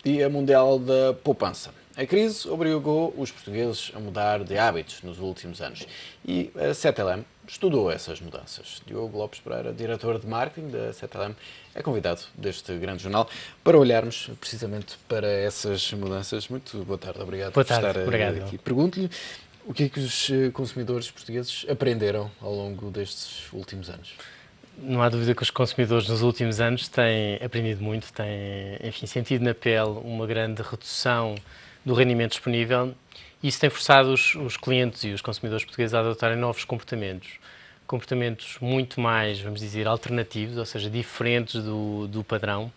Dia Mundial da Poupança. A crise obrigou os portugueses a mudar de hábitos nos últimos anos e a CTLM estudou essas mudanças. Diogo Lopes Pereira, diretor de marketing da CTLM, é convidado deste grande jornal para olharmos precisamente para essas mudanças. Muito boa tarde, obrigado por estar obrigado. aqui. Pergunto-lhe o que é que os consumidores portugueses aprenderam ao longo destes últimos anos. Não há dúvida que os consumidores nos últimos anos têm aprendido muito, têm, enfim, sentido na pele uma grande redução do rendimento disponível e isso tem forçado os clientes e os consumidores portugueses a adotarem novos comportamentos muito mais, vamos dizer, alternativos, ou seja, diferentes do padrão.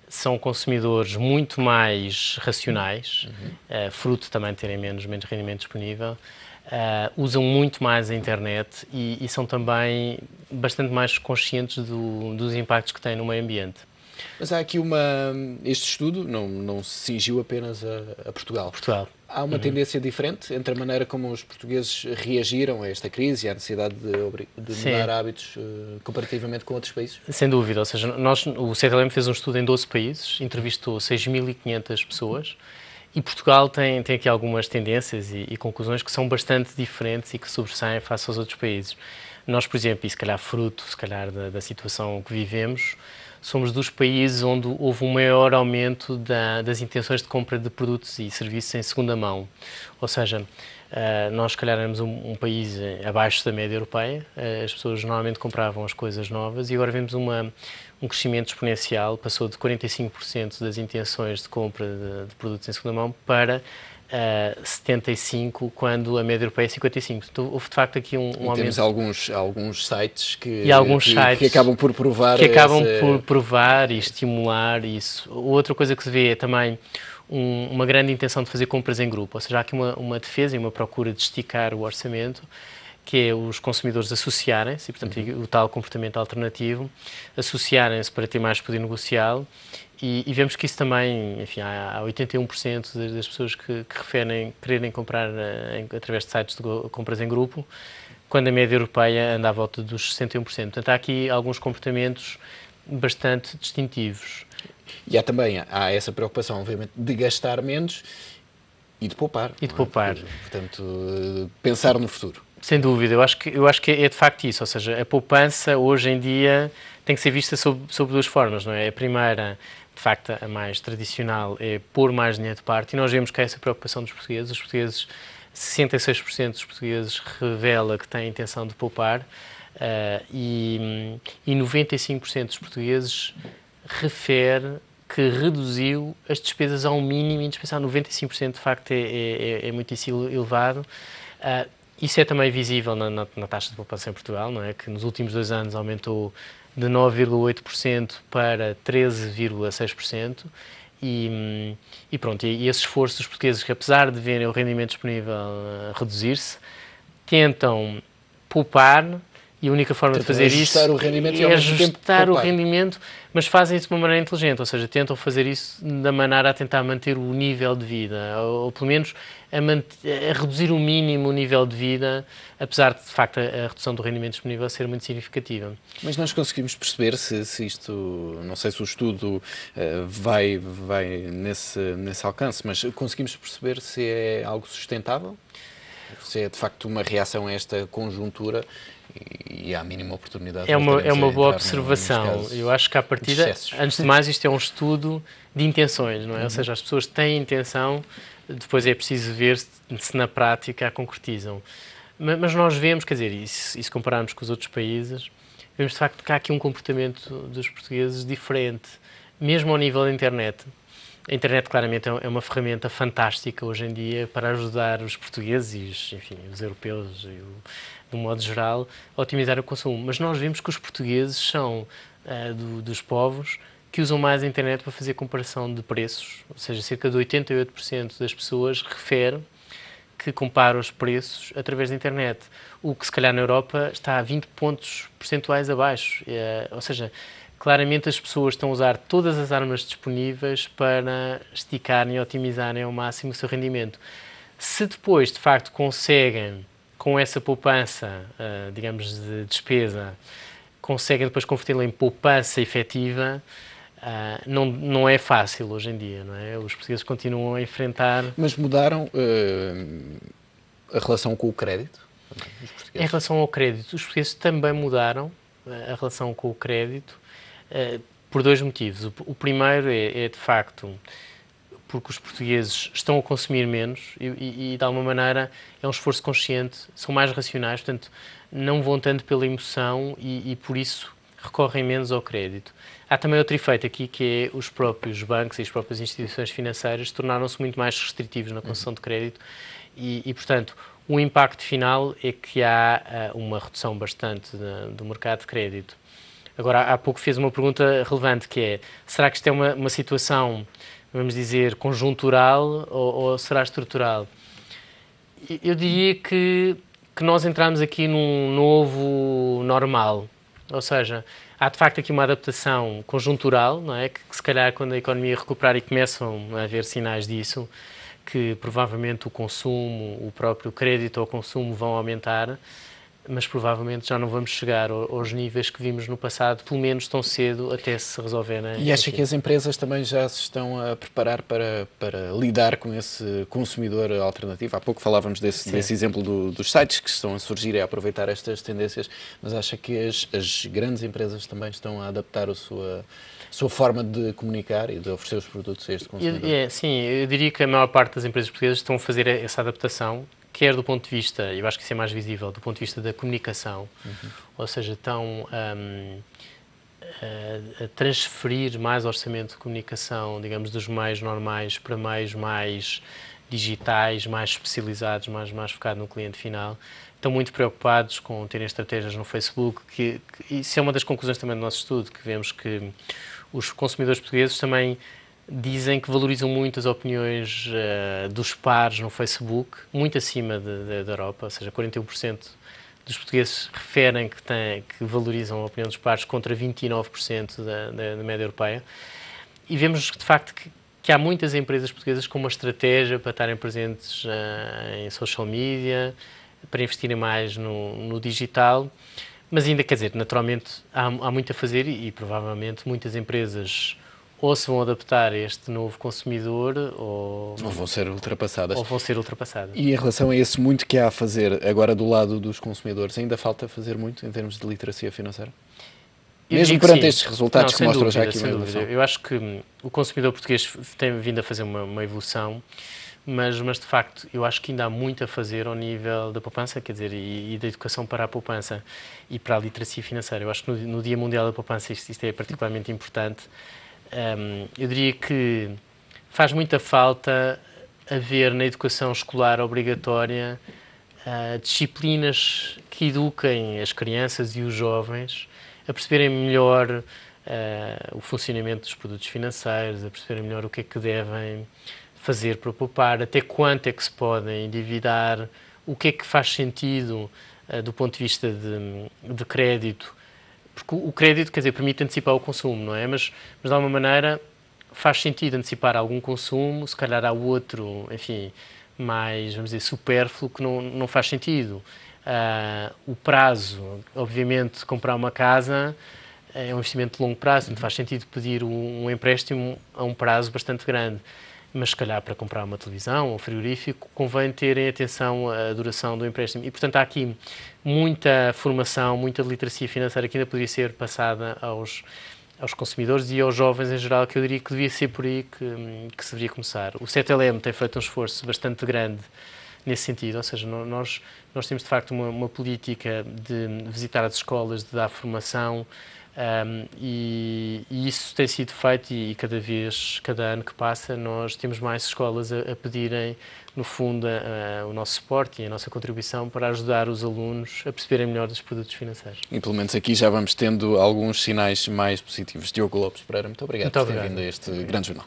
São consumidores muito mais racionais, fruto também de terem menos rendimento disponível. Usam muito mais a internet e são também bastante mais conscientes dos impactos que têm no meio ambiente. Mas há aqui este estudo não se cingiu apenas a Portugal. Há uma tendência diferente entre a maneira como os portugueses reagiram a esta crise e à necessidade de mudar hábitos comparativamente com outros países? Sem dúvida, ou seja, o CTLM fez um estudo em 12 países, entrevistou 6.500 pessoas e Portugal tem aqui algumas tendências e conclusões que são bastante diferentes e que sobressaem face aos outros países. Nós, por exemplo, e se calhar fruto da situação que vivemos, somos dos países onde houve um maior aumento das intenções de compra de produtos e serviços em segunda mão. Ou seja, nós, se calhar, éramos um país abaixo da média europeia, as pessoas normalmente compravam as coisas novas e agora vemos um crescimento exponencial, passou de 45% das intenções de compra de produtos em segunda mão para 75%, quando a média europeia é 55%. Então, houve de facto aqui um aumento. Temos alguns sites que acabam por provar. Por provar e estimular isso. Outra coisa que se vê é também uma grande intenção de fazer compras em grupo, ou seja, há aqui uma defesa e uma procura de esticar o orçamento, que é os consumidores associarem-se, e portanto o tal comportamento alternativo, associarem-se para ter mais poder negocial. E vemos que isso também, enfim, há 81% das pessoas que referem quererem comprar através de sites de compras em grupo, quando a média europeia anda à volta dos 61%. Portanto, há aqui alguns comportamentos bastante distintivos. E há essa preocupação, obviamente, de gastar menos e de poupar. Portanto, pensar no futuro. Sem dúvida, eu acho que é de facto isso, ou seja, a poupança hoje em dia tem que ser vista sob duas formas, não é? A primeira, de facto, a mais tradicional, é pôr mais dinheiro de parte e nós vemos que há essa preocupação dos portugueses. Os portugueses, 66% dos portugueses revela que têm a intenção de poupar e 95% dos portugueses refere que reduziu as despesas ao mínimo indispensável. 95% de facto é muito elevado. Isso é também visível na taxa de poupança em Portugal, não é? Que nos últimos 2 anos aumentou de 9,8% para 13,6%. E pronto, e esse esforço dos portugueses, que apesar de verem o rendimento disponível reduzir-se, tentam poupar. E a única forma de fazer isso é ajustar o rendimento, mas fazem isso de uma maneira inteligente, ou seja, tentam fazer isso da maneira a tentar manter o nível de vida, ou pelo menos a reduzir o mínimo o nível de vida, apesar de facto a redução do rendimento disponível ser muito significativa. Mas nós conseguimos perceber se isto, não sei se o estudo vai nesse alcance, mas conseguimos perceber se é algo sustentável? Se é de facto uma reação a esta conjuntura e à mínima oportunidade. É uma boa observação. Eu acho que à partida, antes de mais, isto é um estudo de intenções, não é? Ou seja, as pessoas têm intenção, depois é preciso ver se na prática a concretizam. Mas nós vemos, quer dizer, e se compararmos com os outros países, vemos de facto que há aqui um comportamento dos portugueses diferente, mesmo ao nível da internet. A internet, claramente, é uma ferramenta fantástica hoje em dia para ajudar os portugueses e os europeus, de um modo geral, a otimizar o consumo. Mas nós vemos que os portugueses são dos povos que usam mais a internet para fazer comparação de preços. Ou seja, cerca de 88% das pessoas refere que compara os preços através da internet. O que, se calhar, na Europa está a 20 pontos percentuais abaixo. Ou seja, claramente as pessoas estão a usar todas as armas disponíveis para esticarem e otimizarem ao máximo o seu rendimento. Se depois, de facto, conseguem, com essa poupança, digamos, de despesa, conseguem depois convertê-la em poupança efetiva, não é fácil hoje em dia, não é? Os portugueses continuam a enfrentar... Mas mudaram a relação com o crédito? Em relação ao crédito, os portugueses também mudaram a relação com o crédito por dois motivos. O primeiro é, de facto, porque os portugueses estão a consumir menos e, de alguma maneira, é um esforço consciente, são mais racionais, portanto, não vão tanto pela emoção e por isso, recorrem menos ao crédito. Há também outro efeito aqui, que é os próprios bancos e as próprias instituições financeiras tornaram-se muito mais restritivos na concessão de crédito e, portanto, o impacto final é que há uma redução bastante do mercado de crédito. Agora, há pouco fez uma pergunta relevante, que é, será que isto é uma situação, vamos dizer, conjuntural ou será estrutural? Eu diria que nós entramos aqui num novo normal, ou seja, há de facto aqui uma adaptação conjuntural, não é? Que se calhar quando a economia recuperar e começam a haver sinais disso, que provavelmente o consumo, o próprio crédito ao consumo vão aumentar, mas provavelmente já não vamos chegar aos níveis que vimos no passado, pelo menos tão cedo, até se resolverem. E acha que as empresas também já se estão a preparar para lidar com esse consumidor alternativo? Há pouco falávamos desse exemplo dos sites que estão a surgir e a aproveitar estas tendências, mas acha que as grandes empresas também estão a adaptar a sua forma de comunicar e de oferecer os produtos a este consumidor? Sim, eu diria que a maior parte das empresas portuguesas estão a fazer essa adaptação, quer do ponto de vista, eu acho que isso é mais visível, do ponto de vista da comunicação, ou seja, estão a transferir mais orçamento de comunicação, digamos, dos meios normais para meios mais digitais, mais especializados, mais focados no cliente final. Estão muito preocupados com terem estratégias no Facebook, que isso é uma das conclusões também do nosso estudo, que vemos que os consumidores portugueses também dizem que valorizam muito as opiniões dos pares no Facebook, muito acima da Europa, ou seja, 41% dos portugueses referem que valorizam a opinião dos pares contra 29% da média europeia. E vemos, de facto, que há muitas empresas portuguesas com uma estratégia para estarem presentes em social media, para investirem mais no digital, mas ainda, quer dizer, naturalmente há muito a fazer e provavelmente muitas empresas ou se vão adaptar a este novo consumidor ou vão ser ultrapassadas. E em relação a esse muito que há a fazer agora do lado dos consumidores, ainda falta fazer muito em termos de literacia financeira? Mesmo perante estes resultados que mostram já aqui uma evolução. Eu acho que o consumidor português tem vindo a fazer uma evolução, mas de facto eu acho que ainda há muito a fazer ao nível da poupança, quer dizer, e da educação para a poupança e para a literacia financeira. Eu acho que no Dia Mundial da Poupança isto é particularmente importante. Eu diria que faz muita falta haver na educação escolar obrigatória disciplinas que eduquem as crianças e os jovens a perceberem melhor o funcionamento dos produtos financeiros, a perceberem melhor o que é que devem fazer para poupar, até quanto é que se podem endividar, o que é que faz sentido do ponto de vista de crédito. Porque o crédito, quer dizer, permite antecipar o consumo, não é? Mas de alguma maneira faz sentido antecipar algum consumo, se calhar há outro, enfim, mais, vamos dizer, supérfluo que não faz sentido. O prazo, obviamente, comprar uma casa é um investimento de longo prazo, não faz sentido pedir um empréstimo a um prazo bastante grande. Mas, se calhar, para comprar uma televisão ou um frigorífico, convém terem atenção à duração do empréstimo. E, portanto, há aqui muita formação, muita literacia financeira que ainda poderia ser passada aos consumidores e aos jovens em geral, que eu diria que devia ser por aí que se deveria começar. O 7LM tem feito um esforço bastante grande nesse sentido, ou seja, nós temos, de facto, uma política de visitar as escolas, de dar formação, e isso tem sido feito e cada ano que passa, nós temos mais escolas a pedirem, no fundo, o nosso suporte e a nossa contribuição para ajudar os alunos a perceberem melhor dos produtos financeiros. E pelo menos aqui já vamos tendo alguns sinais mais positivos. Diogo Lopes Pereira, muito obrigado por ter vindo a este grande jornal.